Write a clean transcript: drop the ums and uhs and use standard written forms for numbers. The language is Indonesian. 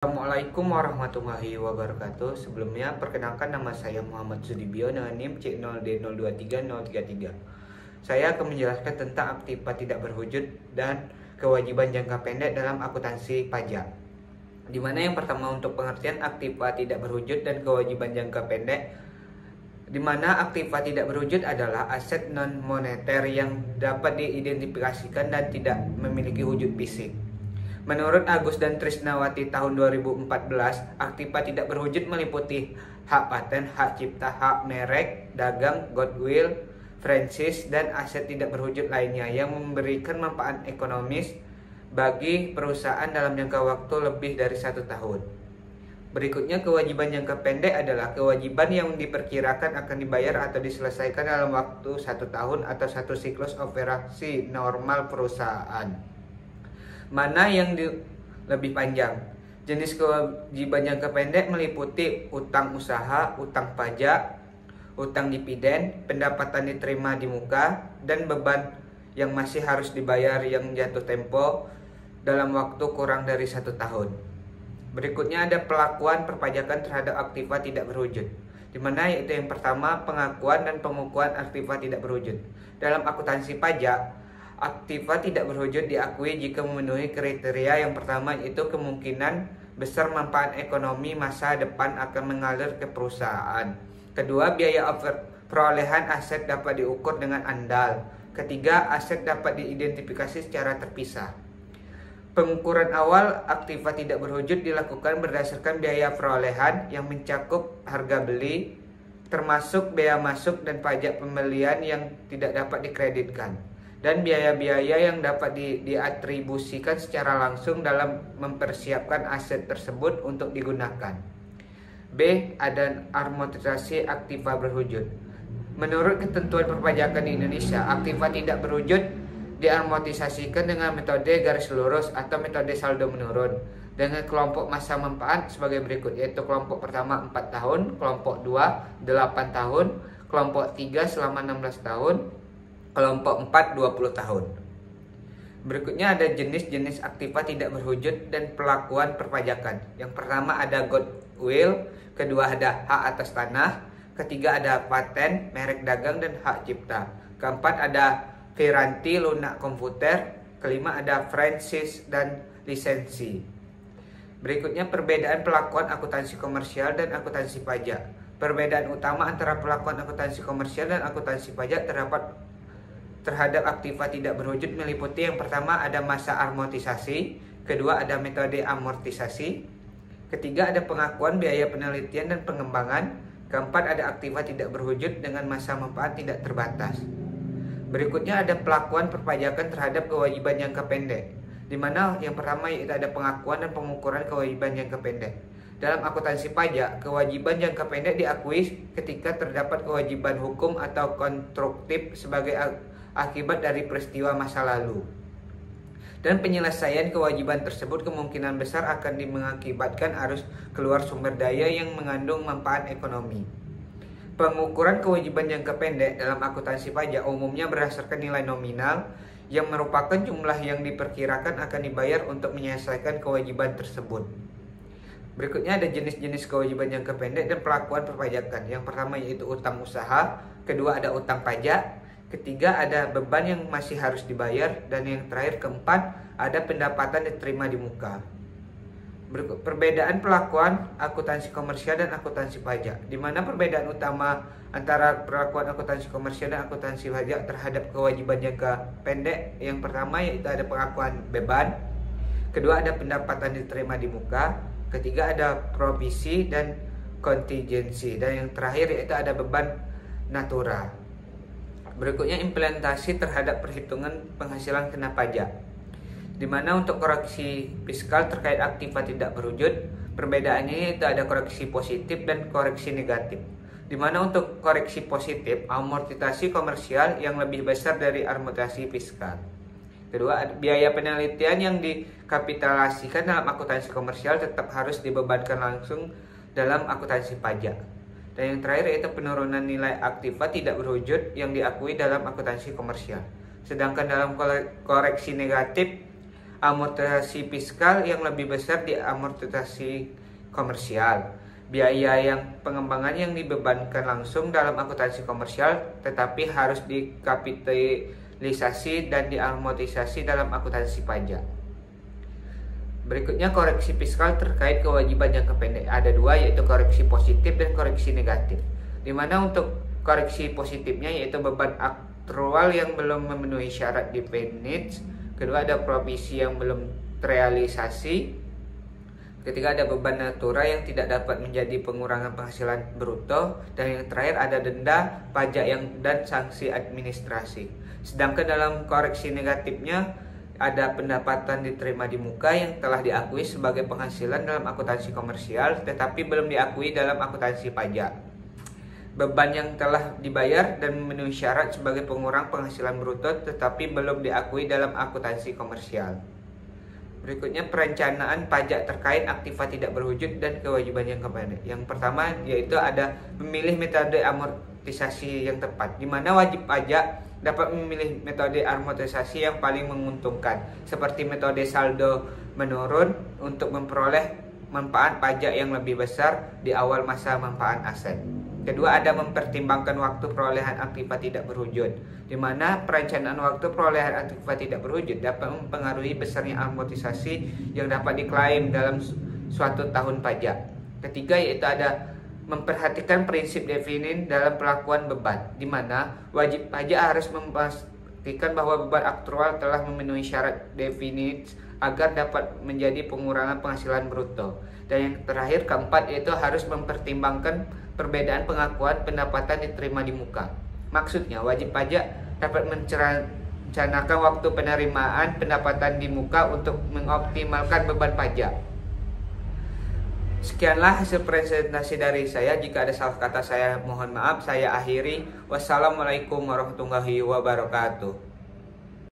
Assalamualaikum warahmatullahi wabarakatuh. Sebelumnya, perkenalkan nama saya Muhammad Sudibyo dengan NIM C0D023033. Saya akan menjelaskan tentang aktiva tidak berwujud dan kewajiban jangka pendek dalam akuntansi pajak. Di mana yang pertama untuk pengertian aktiva tidak berwujud dan kewajiban jangka pendek. Di mana aktiva tidak berwujud adalah aset non moneter yang dapat diidentifikasikan dan tidak memiliki wujud fisik. Menurut Agus dan Trisnawati tahun 2014, aktiva tidak berwujud meliputi hak paten, hak cipta, hak merek, dagang, goodwill, franchise, dan aset tidak berwujud lainnya yang memberikan manfaat ekonomis bagi perusahaan dalam jangka waktu lebih dari 1 tahun. Berikutnya, kewajiban jangka pendek adalah kewajiban yang diperkirakan akan dibayar atau diselesaikan dalam waktu 1 tahun atau 1 siklus operasi normal perusahaan. Mana yang lebih panjang? Jenis kewajiban jangka pendek meliputi utang usaha, utang pajak, utang dividen, pendapatan diterima di muka, dan beban yang masih harus dibayar yang jatuh tempo dalam waktu kurang dari 1 tahun. Berikutnya ada pelakuan perpajakan terhadap aktiva tidak berwujud, di mana yaitu yang pertama pengakuan dan pengukuhan aktiva tidak berwujud. Dalam akuntansi pajak, aktiva tidak berwujud diakui jika memenuhi kriteria yang pertama, yaitu kemungkinan besar manfaat ekonomi masa depan akan mengalir ke perusahaan. Kedua, biaya perolehan aset dapat diukur dengan andal. Ketiga, aset dapat diidentifikasi secara terpisah. Pengukuran awal aktiva tidak berwujud dilakukan berdasarkan biaya perolehan yang mencakup harga beli, termasuk bea masuk dan pajak pembelian yang tidak dapat dikreditkan, dan biaya-biaya yang dapat diatribusikan secara langsung dalam mempersiapkan aset tersebut untuk digunakan. B. Ada amortisasi aktiva berwujud. Menurut ketentuan perpajakan di Indonesia, aktiva tidak berwujud diamortisasikan dengan metode garis lurus atau metode saldo menurun dengan kelompok masa manfaat sebagai berikut, yaitu kelompok pertama 4 tahun, kelompok 2 8 tahun, kelompok 3 selama 16 tahun, kelompok 4 20 tahun. Berikutnya ada jenis-jenis aktiva tidak berwujud dan pelakuan perpajakan. Yang pertama ada goodwill, kedua ada hak atas tanah, ketiga ada paten, merek dagang, dan hak cipta. Keempat ada garansi lunak komputer, kelima ada franchise dan lisensi. Berikutnya perbedaan pelakuan akuntansi komersial dan akuntansi pajak. Perbedaan utama antara pelakuan akuntansi komersial dan akuntansi pajak terhadap aktiva tidak berwujud meliputi yang pertama ada masa amortisasi, kedua ada metode amortisasi, ketiga ada pengakuan biaya penelitian dan pengembangan, keempat ada aktiva tidak berwujud dengan masa manfaat tidak terbatas. Berikutnya ada pelakuan perpajakan terhadap kewajiban jangka pendek, di mana yang pertama yaitu ada pengakuan dan pengukuran kewajiban jangka pendek. Dalam akuntansi pajak, kewajiban jangka pendek diakui ketika terdapat kewajiban hukum atau konstruktif sebagai akibat dari peristiwa masa lalu. Dan penyelesaian kewajiban tersebut kemungkinan besar akan mengakibatkan arus keluar sumber daya yang mengandung manfaat ekonomi. Pengukuran kewajiban jangka pendek dalam akuntansi pajak umumnya berdasarkan nilai nominal yang merupakan jumlah yang diperkirakan akan dibayar untuk menyelesaikan kewajiban tersebut. Berikutnya ada jenis-jenis kewajiban jangka pendek dan pelakuan perpajakan. Yang pertama yaitu utang usaha, kedua ada utang pajak, ketiga ada beban yang masih harus dibayar, dan yang terakhir keempat ada pendapatan diterima di muka. Berikut perbedaan pelakuan akuntansi komersial dan akuntansi pajak, di mana perbedaan utama antara pelakuan akuntansi komersial dan akuntansi pajak terhadap kewajiban jangka pendek. Yang pertama yaitu ada pengakuan beban, kedua ada pendapatan diterima di muka, ketiga ada provisi dan kontingensi, dan yang terakhir yaitu ada beban natura. Berikutnya implementasi terhadap perhitungan penghasilan kena pajak, di mana untuk koreksi fiskal terkait aktiva tidak berwujud, perbedaannya itu ada koreksi positif dan koreksi negatif. Di mana untuk koreksi positif, amortisasi komersial yang lebih besar dari amortisasi fiskal. Kedua, biaya penelitian yang dikapitalisasikan dalam akuntansi komersial tetap harus dibebankan langsung dalam akuntansi pajak. Dan yang terakhir yaitu penurunan nilai aktiva tidak berwujud yang diakui dalam akuntansi komersial. Sedangkan dalam koreksi negatif, amortisasi fiskal yang lebih besar di amortisasi komersial. Biaya yang pengembangan yang dibebankan langsung dalam akuntansi komersial tetapi harus dikapitalisasi dan diamortisasi dalam akuntansi pajak. Berikutnya koreksi fiskal terkait kewajiban jangka pendek. Ada dua, yaitu koreksi positif dan koreksi negatif. Dimana untuk koreksi positifnya yaitu beban aktual yang belum memenuhi syarat definite. Kedua, ada provisi yang belum terrealisasi. Ketiga, ada beban natura yang tidak dapat menjadi pengurangan penghasilan bruto. Dan yang terakhir ada denda, pajak dan sanksi administrasi. Sedangkan dalam koreksi negatifnya ada pendapatan diterima di muka yang telah diakui sebagai penghasilan dalam akuntansi komersial tetapi belum diakui dalam akuntansi pajak. Beban yang telah dibayar dan memenuhi syarat sebagai pengurang penghasilan bruto tetapi belum diakui dalam akuntansi komersial. Berikutnya perencanaan pajak terkait aktiva tidak berwujud dan kewajiban jangka pendek. Yang pertama yaitu ada memilih metode amortisasi yang tepat, di mana wajib pajak dapat memilih metode amortisasi yang paling menguntungkan, seperti metode saldo menurun untuk memperoleh manfaat pajak yang lebih besar di awal masa manfaat aset. Kedua, ada mempertimbangkan waktu perolehan aktiva tidak berwujud, di mana perencanaan waktu perolehan aktiva tidak berwujud dapat mempengaruhi besarnya amortisasi yang dapat diklaim dalam suatu tahun pajak. Ketiga, yaitu ada memperhatikan prinsip definite dalam pelakuan beban, di mana wajib pajak harus memastikan bahwa beban aktual telah memenuhi syarat definite agar dapat menjadi pengurangan penghasilan bruto. Dan yang terakhir, keempat, yaitu harus mempertimbangkan perbedaan pengakuan pendapatan diterima di muka. Maksudnya, wajib pajak dapat merencanakan waktu penerimaan pendapatan di muka untuk mengoptimalkan beban pajak. Sekianlah hasil presentasi dari saya. Jika ada salah kata saya mohon maaf. Saya akhiri. Wassalamualaikum warahmatullahi wabarakatuh.